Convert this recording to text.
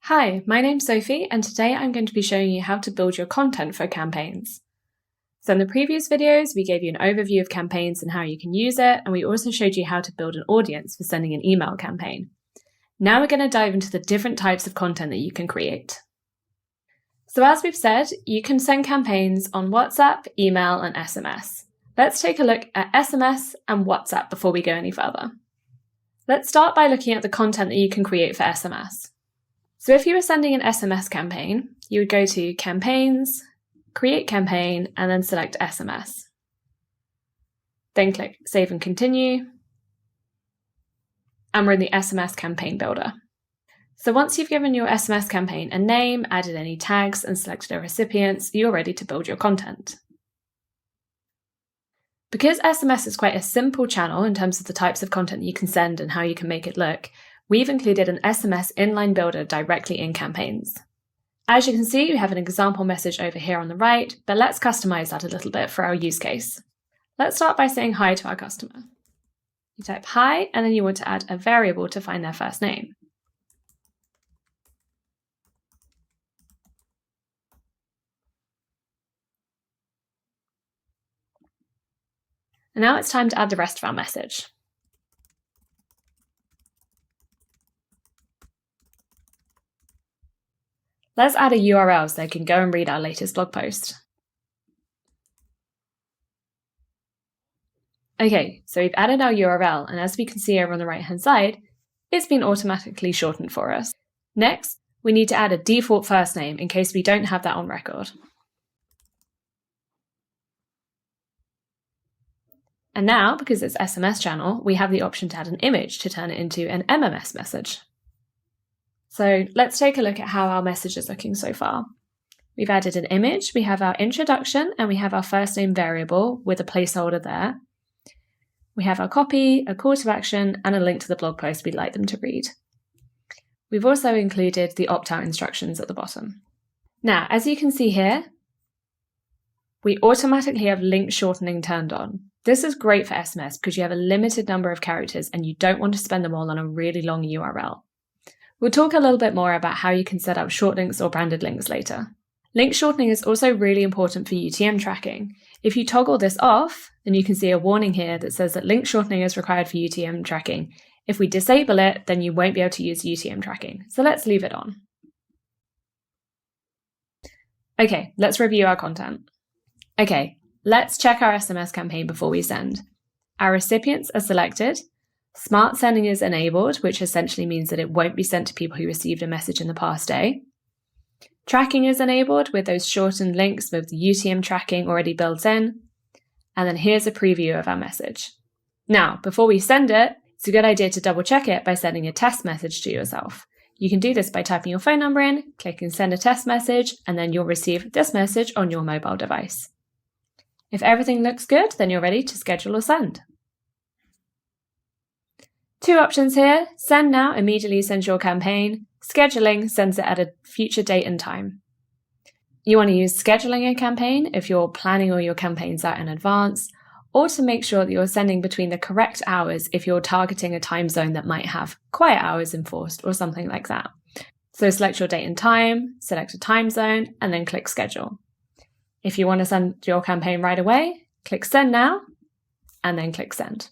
Hi, my name's Sophie, and today I'm going to be showing you how to build your content for campaigns. So in the previous videos, we gave you an overview of campaigns and how you can use it, and we also showed you how to build an audience for sending an email campaign. Now we're going to dive into the different types of content that you can create. So as we've said, you can send campaigns on WhatsApp, email, and SMS. Let's take a look at SMS and WhatsApp before we go any further. Let's start by looking at the content that you can create for SMS. So if you were sending an SMS campaign, you would go to Campaigns, Create Campaign, and then select SMS. Then click Save and Continue. And we're in the SMS campaign builder. So once you've given your SMS campaign a name, added any tags, and selected the recipients, you're ready to build your content. Because SMS is quite a simple channel in terms of the types of content you can send and how you can make it look, we've included an SMS inline builder directly in Campaigns. As you can see, we have an example message over here on the right, but let's customize that a little bit for our use case. Let's start by saying hi to our customer. You type hi, and then you want to add a variable to find their first name. And now it's time to add the rest of our message. Let's add a URL so they can go and read our latest blog post. Okay, so we've added our URL, and as we can see over on the right-hand side, it's been automatically shortened for us. Next, we need to add a default first name in case we don't have that on record. And now, because it's SMS channel, we have the option to add an image to turn it into an MMS message. So let's take a look at how our message is looking so far. We've added an image, we have our introduction, and we have our first name variable with a placeholder there. We have our copy, a call to action, and a link to the blog post we'd like them to read. We've also included the opt-out instructions at the bottom. Now, as you can see here, we automatically have link shortening turned on. This is great for SMS because you have a limited number of characters and you don't want to spend them all on a really long URL. We'll talk a little bit more about how you can set up short links or branded links later. Link shortening is also really important for UTM tracking. If you toggle this off, then you can see a warning here that says that link shortening is required for UTM tracking. If we disable it, then you won't be able to use UTM tracking. So let's leave it on. Okay, let's review our content. Okay, let's check our SMS campaign before we send. Our recipients are selected. Smart sending is enabled, which essentially means that it won't be sent to people who received a message in the past day. Tracking is enabled with those shortened links with the UTM tracking already built in. And then here's a preview of our message. Now, before we send it, it's a good idea to double check it by sending a test message to yourself. You can do this by typing your phone number in, clicking send a test message, and then you'll receive this message on your mobile device. If everything looks good, then you're ready to schedule or send. Two options here. Send now immediately sends your campaign. Scheduling sends it at a future date and time. You want to use scheduling a campaign if you're planning all your campaigns out in advance, or to make sure that you're sending between the correct hours if you're targeting a time zone that might have quiet hours enforced or something like that. So select your date and time, select a time zone, and then click schedule. If you want to send your campaign right away, click send now, and then click send.